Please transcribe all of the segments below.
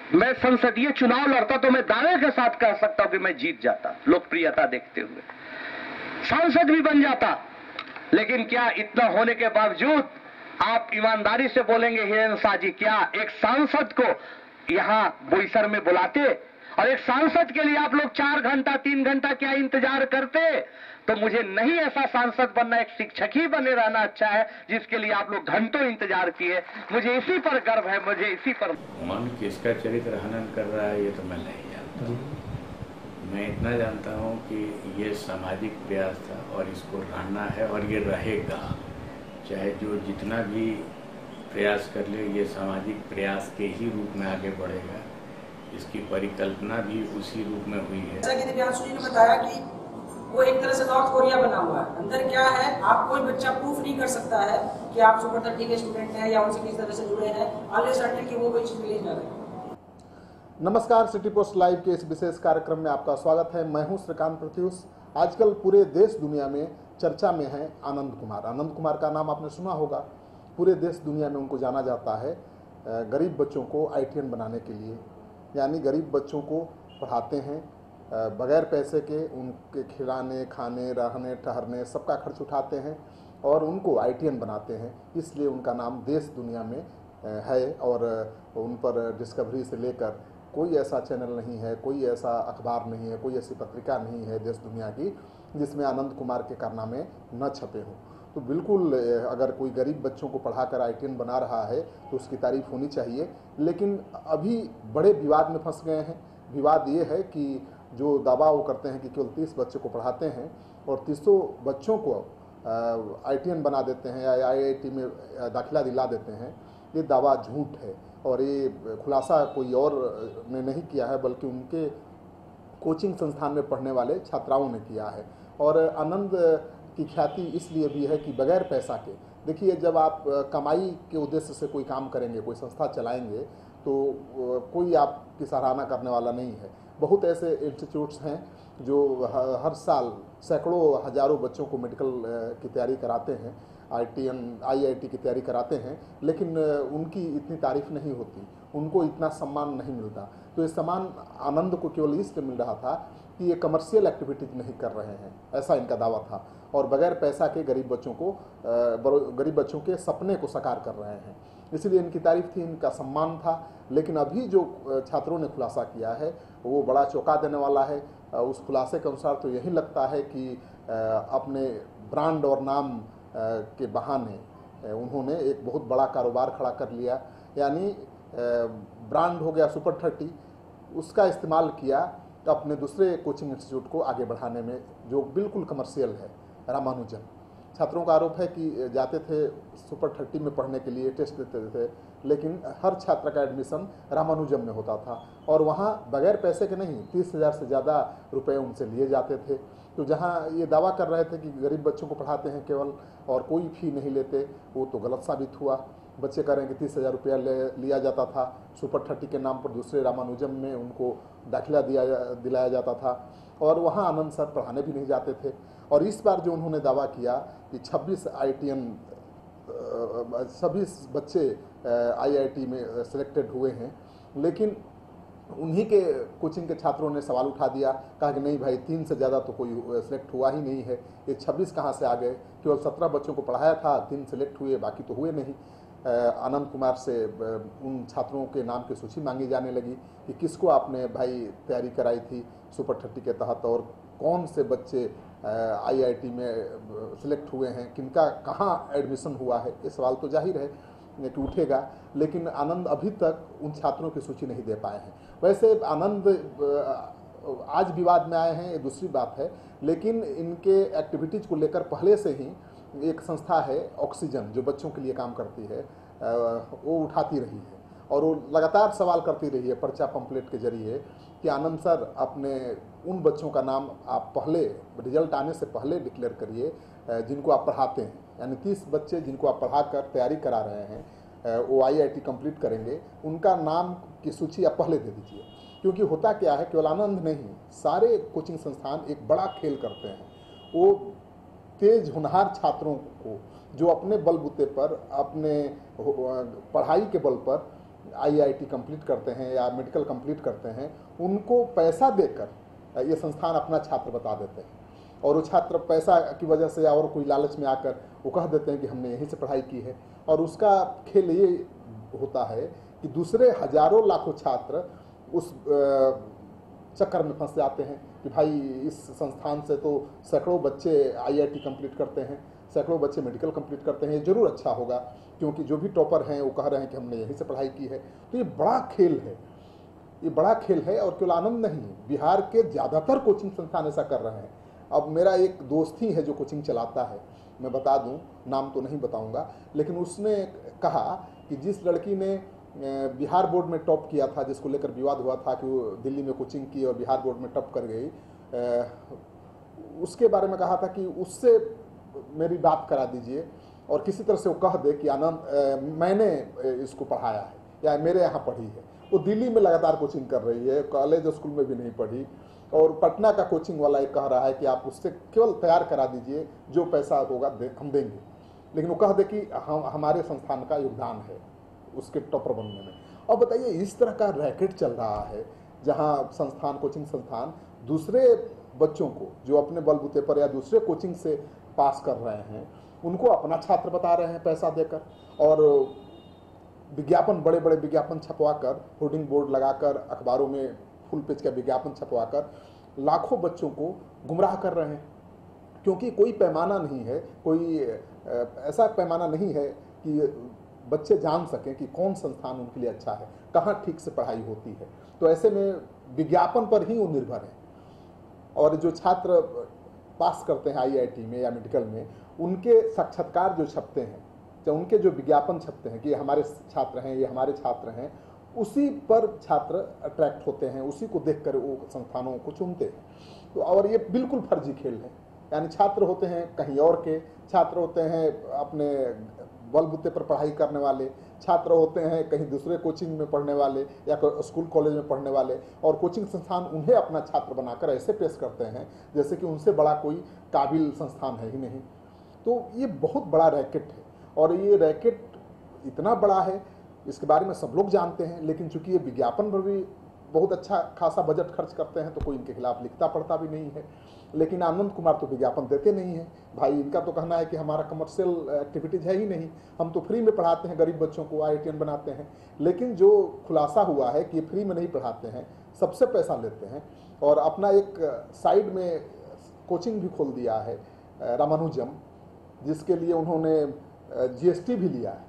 मैं संसदीय चुनाव लड़ता तो मैं दावे के साथ कह सकता हूं कि मैं जीत जाता, लोकप्रियता देखते हुए सांसद भी बन जाता। लेकिन क्या इतना होने के बावजूद आप ईमानदारी से बोलेंगे हिरेन शाह जी, क्या एक सांसद को यहां बोईसर में बुलाते और एक सांसद के लिए आप लोग 4 घंटा 3 घंटा क्या इंतजार करते? तो मुझे नहीं ऐसा सांसद बनना, एक शिक्षक ही बने रहना अच्छा है जिसके लिए आप लोग घंटों इंतजार किए। मुझे इसी पर गर्व है, मुझे इसी पर। मन किसका चरित्र हनन कर रहा है ये तो मैं नहीं जानता। मैं इतना जानता हूँ कि ये सामाजिक प्रयास था और इसको रहना है और ये रहेगा, चाहे जो जितना भी प्रयास कर ले, ये सामाजिक प्रयास के ही रूप में आगे बढ़ेगा। इसकी परिकल्पना भी उसी रूप में हुई है। जैसा कि दिव्यांशु जी ने बताया कि वो एक तरह से नॉर्थ कोरिया बना हुआ है। अंदर क्या है, आप कोई बच्चा प्रूफ नहीं कर सकता है कि आप सुपर 30 के स्टूडेंट हैं या उनसे किस तरह से जुड़े हैं, अनलेस अनटिल कि वो कोई चीज रिलीज ना करे। नमस्कार, सिटी पोस्ट लाइव के इस विशेष कार्यक्रम में आपका स्वागत है। मैं हूं श्रीकांत प्रत्युष। आजकल पूरे देश दुनिया में चर्चा में है आनंद कुमार। आनंद कुमार का नाम आपने सुना होगा। पूरे देश दुनिया में उनको जाना जाता है गरीब बच्चों को ITN बनाने के लिए, यानी गरीब बच्चों को पढ़ाते हैं बगैर पैसे के, उनके खिलाने, खाने, रहने, ठहरने सबका खर्च उठाते हैं और उनको ITN बनाते हैं। इसलिए उनका नाम देश दुनिया में है और उन पर डिस्कवरी से लेकर कोई ऐसा चैनल नहीं है, कोई ऐसा अखबार नहीं है, कोई ऐसी पत्रिका नहीं है देश दुनिया की जिसमें आनंद कुमार के कारनामे न छपे हों। तो बिल्कुल अगर कोई गरीब बच्चों को पढ़ाकर ITN बना रहा है तो उसकी तारीफ होनी चाहिए। लेकिन अभी बड़े विवाद में फंस गए हैं। विवाद ये है कि जो दावा वो करते हैं कि केवल 30 बच्चों को पढ़ाते हैं और 300 बच्चों को ITN बना देते हैं या IIT में दाखिला दिला देते हैं, ये दावा झूठ है। और ये खुलासा कोई और ने नहीं किया है बल्कि उनके कोचिंग संस्थान में पढ़ने वाले छात्राओं ने किया है। और आनंद की ख्याति इसलिए भी है कि बगैर पैसा के, देखिए जब आप कमाई के उद्देश्य से कोई काम करेंगे, कोई संस्था चलाएंगे तो कोई आपकी सराहना करने वाला नहीं है। बहुत ऐसे इंस्टीट्यूट्स हैं जो हर साल सैकड़ों हजारों बच्चों को मेडिकल की तैयारी कराते हैं, IIT की तैयारी कराते हैं, लेकिन उनकी इतनी तारीफ नहीं होती, उनको इतना सम्मान नहीं मिलता। तो ये सम्मान आनंद को केवल इसलिए मिल रहा था कि ये कमर्शियल एक्टिविटीज नहीं कर रहे हैं, ऐसा इनका दावा था, और बगैर पैसा के गरीब बच्चों के सपने को साकार कर रहे हैं। इसलिए इनकी तारीफ थी, इनका सम्मान था। लेकिन अभी जो छात्रों ने खुलासा किया है वो बड़ा चौंका देने वाला है। उस खुलासे के अनुसार तो यही लगता है कि अपने ब्रांड और नाम के बहाने उन्होंने एक बहुत बड़ा कारोबार खड़ा कर लिया। यानी ब्रांड हो गया सुपर 30, उसका इस्तेमाल किया अपने दूसरे कोचिंग इंस्टीट्यूट को आगे बढ़ाने में, जो बिल्कुल कमर्शियल है, रामानुजन। छात्रों का आरोप है कि जाते थे सुपर 30 में पढ़ने के लिए, टेस्ट देते थे, लेकिन हर छात्र का एडमिशन रामानुजम में होता था और वहाँ बगैर पैसे के नहीं, 30,000 से ज़्यादा रुपए उनसे लिए जाते थे। तो जहाँ ये दावा कर रहे थे कि गरीब बच्चों को पढ़ाते हैं केवल और कोई फी नहीं लेते, वो तो गलत साबित हुआ। बच्चे कह रहे हैं कि 30,000 रुपया लिया जाता था, सुपर 30 के नाम पर दूसरे रामानुजम में उनको दाखिला दिलाया जाता था और वहाँ आनंद सर पढ़ाने भी नहीं जाते थे। और इस बार जो उन्होंने दावा किया कि 26 बच्चे IIT में सिलेक्टेड हुए हैं, लेकिन उन्हीं के कोचिंग के छात्रों ने सवाल उठा दिया, कहा कि नहीं भाई, 3 से ज़्यादा तो कोई सिलेक्ट हुआ ही नहीं है, ये 26 कहाँ से आ गए? केवल 17 बच्चों को पढ़ाया था, 3 सिलेक्ट हुए, बाकी तो हुए नहीं। आनंद कुमार से उन छात्रों के नाम की सूची मांगी जाने लगी कि किसको आपने भाई तैयारी कराई थी सुपर 30 के तहत और कौन से बच्चे IIT में सिलेक्ट हुए हैं, किनका कहाँ एडमिशन हुआ है। ये सवाल तो जाहिर है कि उठेगा, लेकिन आनंद अभी तक उन छात्रों की सूची नहीं दे पाए हैं। वैसे आनंद आज विवाद में आए हैं, ये दूसरी बात है, लेकिन इनके एक्टिविटीज़ को लेकर पहले से ही एक संस्था है ऑक्सीजन, जो बच्चों के लिए काम करती है, वो उठाती रही है और वो लगातार सवाल करती रही है पर्चा पंपलेट के जरिए कि आनंद सर, अपने उन बच्चों का नाम आप पहले रिजल्ट आने से पहले डिक्लेयर करिए जिनको आप पढ़ाते हैं, यानी 30 बच्चे जिनको आप पढ़ाकर तैयारी करा रहे हैं, वो IIT कंप्लीट करेंगे, उनका नाम की सूची आप पहले दे दीजिए। क्योंकि होता क्या है, केवल आनंद नहीं, सारे कोचिंग संस्थान एक बड़ा खेल करते हैं। वो तेज होनहार छात्रों को जो अपने बलबूते पर, अपने पढ़ाई के बल पर IIT कंप्लीट करते हैं या मेडिकल कंप्लीट करते हैं, उनको पैसा देकर ये संस्थान अपना छात्र बता देते हैं, और वो छात्र पैसा की वजह से और कोई लालच में आकर वो कह देते हैं कि हमने यहीं से पढ़ाई की है। और उसका खेल ये होता है कि दूसरे हजारों लाखों छात्र उस चक्कर में फंस जाते हैं कि भाई इस संस्थान से तो सैकड़ों बच्चे IIT कंप्लीट करते हैं, सैकड़ों बच्चे मेडिकल कंप्लीट करते हैं, ये जरूर अच्छा होगा क्योंकि जो भी टॉपर हैं वो कह रहे हैं कि हमने यहीं से पढ़ाई की है। तो ये बड़ा खेल है, ये बड़ा खेल है। और केवल आनंद नहीं, बिहार के ज़्यादातर कोचिंग संस्थान ऐसा कर रहे हैं। अब मेरा एक दोस्त ही है जो कोचिंग चलाता है, मैं बता दूं, नाम तो नहीं बताऊंगा, लेकिन उसने कहा कि जिस लड़की ने बिहार बोर्ड में टॉप किया था, जिसको लेकर विवाद हुआ था कि वो दिल्ली में कोचिंग की और बिहार बोर्ड में टॉप कर गई, उसके बारे में कहा था कि उससे मेरी बात करा दीजिए और किसी तरह से वो कह दे कि आनंद मैंने इसको पढ़ाया है या मेरे यहाँ पढ़ी है। वो दिल्ली में लगातार कोचिंग कर रही है, कॉलेज स्कूल में भी नहीं पढ़ी, और पटना का कोचिंग वाला एक कह रहा है कि आप उससे केवल तैयार करा दीजिए, जो पैसा होगा हम देंगे, लेकिन वो कह दे कि हमारे संस्थान का योगदान है उसके टॉपर बनने में। अब बताइए, इस तरह का रैकेट चल रहा है जहां संस्थान, कोचिंग संस्थान दूसरे बच्चों को जो अपने बलबूते पर या दूसरे कोचिंग से पास कर रहे हैं उनको अपना छात्र बता रहे हैं पैसा देकर, और विज्ञापन, बड़े बड़े विज्ञापन छपवाकर, होर्डिंग बोर्ड लगाकर, अखबारों में फुल पेज का विज्ञापन छपवाकर लाखों बच्चों को गुमराह कर रहे हैं। क्योंकि कोई पैमाना नहीं है, कोई ऐसा पैमाना नहीं है कि बच्चे जान सकें कि कौन संस्थान उनके लिए अच्छा है, कहाँ ठीक से पढ़ाई होती है। तो ऐसे में विज्ञापन पर ही वो निर्भर है। और जो छात्र पास करते हैं IIT में या मेडिकल में, उनके साक्षात्कार जो छपते हैं, तो उनके जो विज्ञापन छपते हैं कि ये हमारे छात्र हैं, ये हमारे छात्र हैं, उसी पर छात्र अट्रैक्ट होते हैं, उसी को देखकर वो संस्थानों को चुनते हैं। तो और ये बिल्कुल फर्जी खेल है, यानी छात्र होते हैं कहीं और के, छात्र होते हैं अपने बलबूते पर पढ़ाई करने वाले, छात्र होते हैं कहीं दूसरे कोचिंग में पढ़ने वाले या स्कूल कॉलेज में पढ़ने वाले, और कोचिंग संस्थान उन्हें अपना छात्र बनाकर ऐसे पेश करते हैं जैसे कि उनसे बड़ा कोई काबिल संस्थान है ही नहीं। तो ये बहुत बड़ा रैकेट है, और ये रैकेट इतना बड़ा है इसके बारे में सब लोग जानते हैं, लेकिन चूंकि ये विज्ञापन पर भी बहुत अच्छा खासा बजट खर्च करते हैं तो कोई इनके खिलाफ लिखता पढ़ता भी नहीं है। लेकिन आनंद कुमार तो विज्ञापन देते नहीं है भाई, इनका तो कहना है कि हमारा कमर्शियल एक्टिविटीज है ही नहीं, हम तो फ्री में पढ़ाते हैं, गरीब बच्चों को IITian बनाते हैं। लेकिन जो खुलासा हुआ है कि फ्री में नहीं पढ़ाते हैं, सबसे पैसा लेते हैं, और अपना एक साइड में कोचिंग भी खोल दिया है रामानुजम, जिसके लिए उन्होंने GST भी लिया है।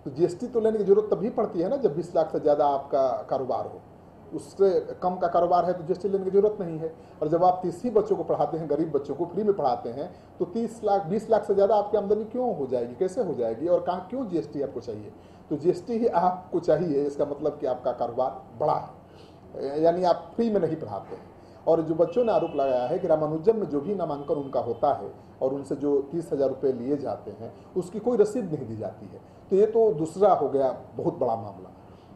तो GST तो लेने की जरूरत तभी पड़ती है ना जब 20 लाख से ज़्यादा आपका कारोबार हो, उससे कम का कारोबार है तो GST लेने की जरूरत नहीं है। और जब आप 30 ही बच्चों को पढ़ाते हैं, गरीब बच्चों को फ्री में पढ़ाते हैं, तो 30 लाख 20 लाख से ज़्यादा आपकी आमदनी क्यों हो जाएगी, कैसे हो जाएगी, और कहाँ क्यों GST आपको चाहिए। तो GST ही आपको चाहिए, इसका मतलब कि आपका कारोबार बड़ा है, यानी आप फ्री में नहीं पढ़ाते हैं। और जो बच्चों ने आरोप लगाया है कि रामानुजम में जो भी नामांकन उनका होता है और उनसे जो 30,000 रुपये लिए जाते हैं उसकी कोई रसीद नहीं दी जाती है, तो ये तो दूसरा हो गया बहुत बड़ा मामला।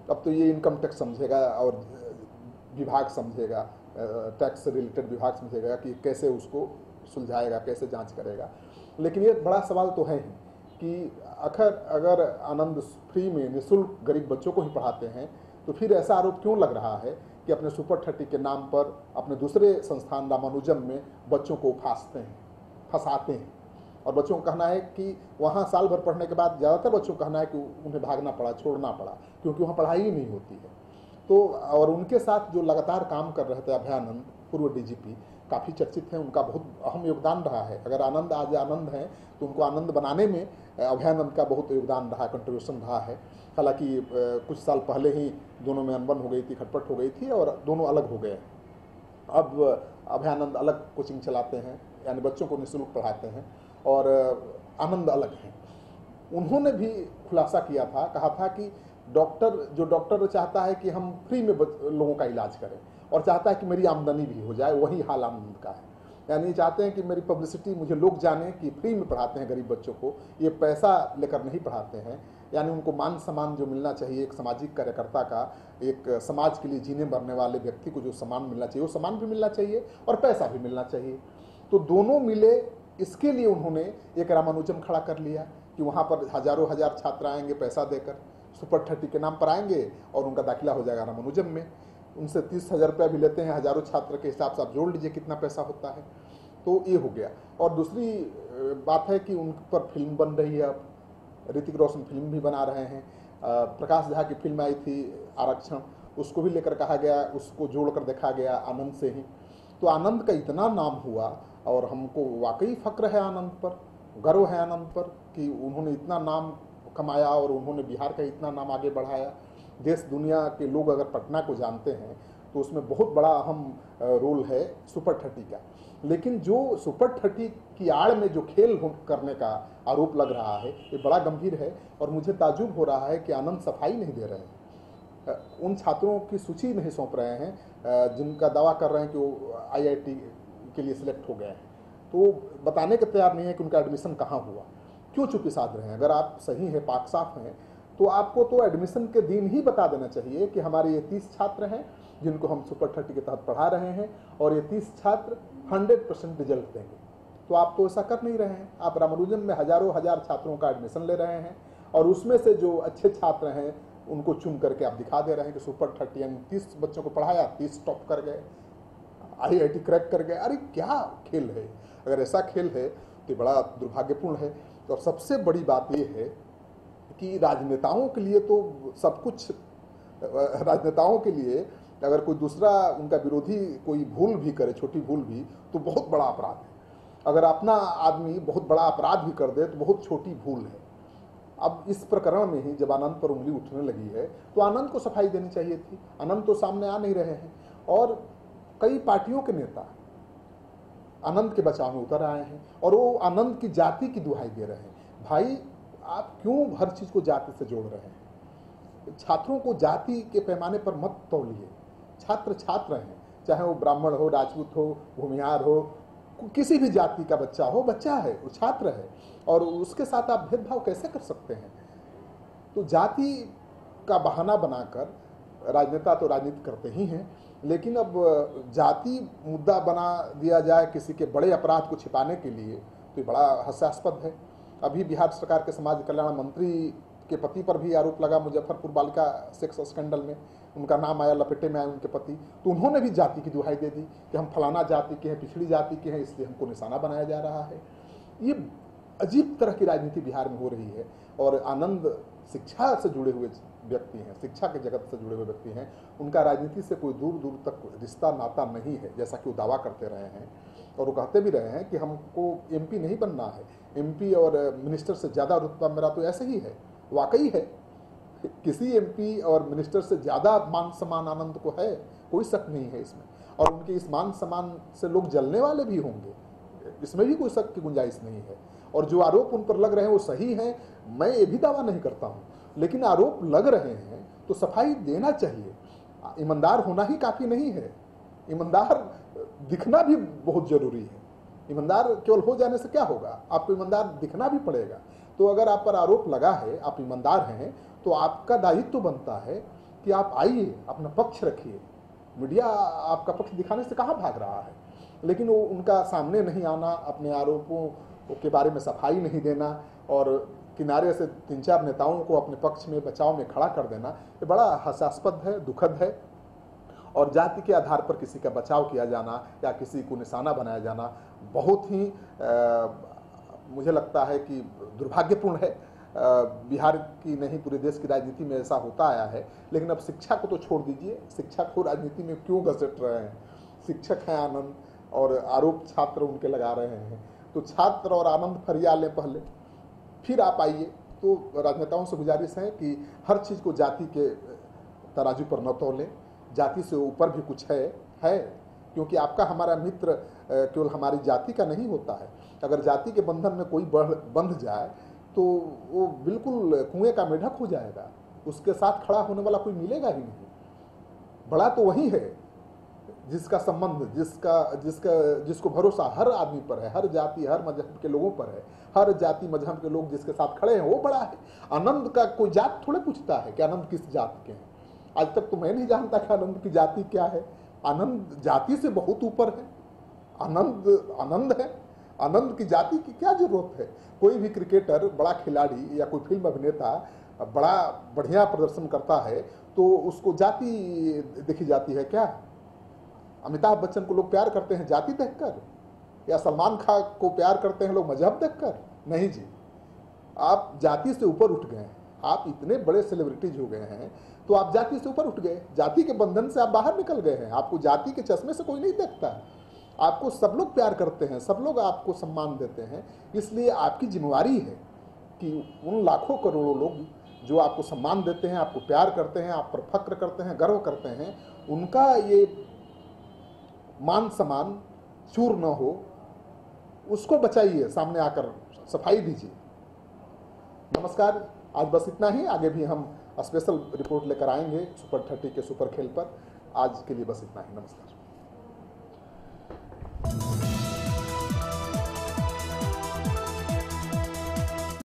अब तो ये इनकम टैक्स समझेगा और विभाग समझेगा, टैक्स रिलेटेड विभाग समझेगा कि कैसे उसको सुलझाएगा, कैसे जांच करेगा। लेकिन ये बड़ा सवाल तो है ही कि अगर आनंद फ्री में निःशुल्क गरीब बच्चों को ही पढ़ाते हैं तो फिर ऐसा आरोप क्यों लग रहा है कि अपने सुपर 30 के नाम पर अपने दूसरे संस्थान रामानुजम में बच्चों को फंसाते हैं। और बच्चों का कहना है कि वहाँ साल भर पढ़ने के बाद ज़्यादातर बच्चों का कहना है कि उन्हें भागना पड़ा, छोड़ना पड़ा, क्योंकि वहाँ पढ़ाई ही नहीं होती है। तो और उनके साथ जो लगातार काम कर रहे थे अभयानंद, पूर्व DGP, काफ़ी चर्चित हैं, उनका बहुत अहम योगदान रहा है। अगर आनंद आज आनंद हैं तो उनको आनंद बनाने में अभयानंद का बहुत योगदान रहा, कंट्रीब्यूशन रहा है। हालांकि कुछ साल पहले ही दोनों में अनबन हो गई थी, खटपट हो गई थी और दोनों अलग हो गए। अब अभयानंद अलग कोचिंग चलाते हैं, यानी बच्चों को निःशुल्क पढ़ाते हैं, और आनंद अलग हैं। उन्होंने भी खुलासा किया था, कहा था कि डॉक्टर चाहता है कि हम फ्री में लोगों का इलाज करें और चाहता है कि मेरी आमदनी भी हो जाए, वही हाल आनंद का है। यानी चाहते हैं कि मेरी पब्लिसिटी, मुझे लोग जाने कि फ्री में पढ़ाते हैं गरीब बच्चों को, ये पैसा लेकर नहीं पढ़ाते हैं। यानी उनको मान सम्मान जो मिलना चाहिए एक सामाजिक कार्यकर्ता का, एक समाज के लिए जीने मरने वाले व्यक्ति को जो सम्मान मिलना चाहिए वो सम्मान भी मिलना चाहिए और पैसा भी मिलना चाहिए। तो दोनों मिले, इसके लिए उन्होंने एक रामानुजम खड़ा कर लिया कि वहाँ पर हजारों हजार छात्र आएंगे पैसा देकर, सुपर 30 के नाम पर आएंगे और उनका दाखिला हो जाएगा रामानुजम में। उनसे 30,000 रुपया भी लेते हैं, हजारों छात्र के हिसाब से आप जोड़ लीजिए कितना पैसा होता है। तो ये हो गया। और दूसरी बात है कि उन पर फिल्म बन रही है, अब ऋतिक रोशन फिल्म भी बना रहे हैं। प्रकाश झा की फिल्म आई थी आरक्षण, उसको भी लेकर कहा गया, उसको जोड़कर देखा गया आनंद से ही। तो आनंद का इतना नाम हुआ और हमको वाकई फक्र है आनंद पर, गर्व है आनंद पर कि उन्होंने इतना नाम कमाया और उन्होंने बिहार का इतना नाम आगे बढ़ाया। देश दुनिया के लोग अगर पटना को जानते हैं तो उसमें बहुत बड़ा अहम रोल है सुपर 30 का। लेकिन जो सुपर 30 की आड़ में जो खेल करने का आरोप लग रहा है ये बड़ा गंभीर है। और मुझे ताज्जुब हो रहा है कि आनंद सफाई नहीं दे रहे हैं, उन छात्रों की सूची नहीं सौंप रहे हैं जिनका दावा कर रहे हैं कि वो IIT के लिए सिलेक्ट हो गए हैं। तो बताने के तैयार नहीं है कि उनका एडमिशन कहाँ हुआ, क्यों चुप्पी साध रहे हैं। अगर आप सही हैं, पाक साफ हैं, तो आपको तो एडमिशन के दिन ही बता देना चाहिए कि हमारे ये 30 छात्र हैं जिनको हम सुपर 30 के तहत पढ़ा रहे हैं और ये 30 छात्र 100% रिजल्ट देंगे। तो आप तो ऐसा कर नहीं रहे हैं। आप रामानुजम में हजारों हजार छात्रों का एडमिशन ले रहे हैं और उसमें से जो अच्छे छात्र हैं उनको चुन करके आप दिखा दे रहे हैं कि सुपर 30 यानी 30 बच्चों को पढ़ाया, 30 टॉप कर गए, IIT क्रैक कर गए। अरे क्या खेल है! अगर ऐसा खेल है तो बड़ा दुर्भाग्यपूर्ण है। और सबसे बड़ी बात यह है कि राजनेताओं के लिए तो सब कुछ, राजनेताओं के लिए अगर कोई दूसरा उनका विरोधी कोई भूल भी करे, छोटी भूल भी, तो बहुत बड़ा अपराध है। अगर अपना आदमी बहुत बड़ा अपराध भी कर दे तो बहुत छोटी भूल है। अब इस प्रकरण में ही जब आनंद पर उंगली उठने लगी है तो आनंद को सफाई देनी चाहिए थी। आनंद तो सामने आ नहीं रहे हैं और कई पार्टियों के नेता आनंद के बचाव में उतर आए हैं और वो आनंद की जाति की दुहाई दे रहे हैं। भाई, आप क्यों हर चीज को जाति से जोड़ रहे हैं? छात्रों को जाति के पैमाने पर मत तौलिए। छात्र छात्र हैं, चाहे वो ब्राह्मण हो, राजपूत हो, भूमिहार हो, किसी भी जाति का बच्चा हो, बच्चा है, वो छात्र है और उसके साथ आप भेदभाव कैसे कर सकते हैं? तो जाति का बहाना बनाकर राजनेता तो राजनीति करते ही हैं, लेकिन अब जाति मुद्दा बना दिया जाए किसी के बड़े अपराध को छिपाने के लिए, तो ये बड़ा हास्यास्पद है। अभी बिहार सरकार के समाज कल्याण मंत्री के पति पर भी आरोप लगा मुजफ्फरपुर बालिका सेक्स स्कैंडल में, उनका नाम आया, लपेटे में आए उनके पति, तो उन्होंने भी जाति की दुहाई दे दी कि हम फलाना जाति के हैं, पिछड़ी जाति के हैं, इसलिए हमको निशाना बनाया जा रहा है। ये अजीब तरह की राजनीति बिहार में हो रही है। और आनंद शिक्षा से जुड़े हुए व्यक्ति हैं, शिक्षा के जगत से जुड़े हुए व्यक्ति हैं, उनका राजनीति से कोई दूर दूर तक रिश्ता नाता नहीं है, जैसा कि वो दावा करते रहे हैं। और वो कहते भी रहे हैं कि हमको MP नहीं बनना है, MP और मिनिस्टर से ज़्यादा रुतबा मेरा तो ऐसे ही है। वाकई है, किसी MP और मिनिस्टर से ज़्यादा मान सम्मान आनंद को है, कोई शक नहीं है इसमें। और उनके इस मान सम्मान से लोग जलने वाले भी होंगे, इसमें भी कोई शक की गुंजाइश नहीं है। और जो आरोप उन पर लग रहे हैं वो सही हैं, मैं ये भी दावा नहीं करता हूँ, लेकिन आरोप लग रहे हैं तो सफाई देना चाहिए। ईमानदार होना ही काफ़ी नहीं है, ईमानदार दिखना भी बहुत जरूरी है। ईमानदार केवल हो जाने से क्या होगा, आपको ईमानदार दिखना भी पड़ेगा। तो अगर आप पर आरोप लगा है, आप ईमानदार हैं, तो आपका दायित्व तो बनता है कि आप आइए, अपना पक्ष रखिए। मीडिया आपका पक्ष दिखाने से कहाँ भाग रहा है, लेकिन वो उनका सामने नहीं आना, अपने आरोपों के बारे में सफाई नहीं देना और किनारे से 3-4 नेताओं को अपने पक्ष में, बचाव में खड़ा कर देना, ये बड़ा हास्यास्पद है, दुखद है। और जाति के आधार पर किसी का बचाव किया जाना या किसी को निशाना बनाया जाना बहुत ही मुझे लगता है कि दुर्भाग्यपूर्ण है। बिहार की नहीं, पूरे देश की राजनीति में ऐसा होता आया है। लेकिन अब शिक्षा को तो छोड़ दीजिए, शिक्षा को राजनीति में क्यों घसीट रहे हैं? शिक्षक हैं आनंद और आरोप छात्र उनके लगा रहे हैं, तो छात्र और आनंद फरिया लें पहले, फिर आप आइए। तो राजनेताओं से गुजारिश है कि हर चीज़ को जाति के तराजू पर न तौलें, जाति से ऊपर भी कुछ है, क्योंकि आपका हमारा मित्र केवल हमारी जाति का नहीं होता है। अगर जाति के बंधन में कोई बंध जाए तो वो बिल्कुल कुएं का मेढक हो जाएगा, उसके साथ खड़ा होने वाला कोई मिलेगा ही नहीं। बड़ा तो वही है जिसका संबंध, जिसको भरोसा हर आदमी पर है, हर जाति हर मजहब के लोगों पर है, हर जाति मजहब के लोग जिसके साथ खड़े हैं वो बड़ा है। आनंद का कोई जात थोड़े पूछता है कि आनंद किस जाति के हैं। आज तक तो मैं नहीं जानता कि आनंद की जाति क्या है। आनंद जाति से बहुत ऊपर है, आनंद है। आनंद की जाति की क्या जरूरत है? कोई भी क्रिकेटर, बड़ा खिलाड़ी या कोई फिल्म अभिनेता बड़ा बढ़िया प्रदर्शन करता है तो उसको जाति देखी जाती है क्या? अमिताभ बच्चन को लोग प्यार करते हैं जाति देखकर, या सलमान खान को प्यार करते हैं लोग मजहब देखकर? नहीं जी, आप जाति से ऊपर उठ गए हैं। आप इतने बड़े सेलिब्रिटीज हो गए हैं तो आप जाति से ऊपर उठ गए, जाति के बंधन से आप बाहर निकल गए हैं। आपको जाति के चश्मे से कोई नहीं देखता, आपको सब लोग प्यार करते हैं, सब लोग आपको सम्मान देते हैं। इसलिए आपकी जिम्मेवारी है कि उन लाखों करोड़ों लोग जो आपको सम्मान देते हैं, आपको प्यार करते हैं, आप पर फक्र करते हैं, गर्व करते हैं, उनका ये मान सम्मान चूर न हो, उसको बचाइए, सामने आकर सफाई दीजिए। नमस्कार, आज बस इतना ही। आगे भी हम स्पेशल रिपोर्ट लेकर आएंगे सुपर 30 के सुपर खेल पर। आज के लिए बस इतना ही। नमस्कार।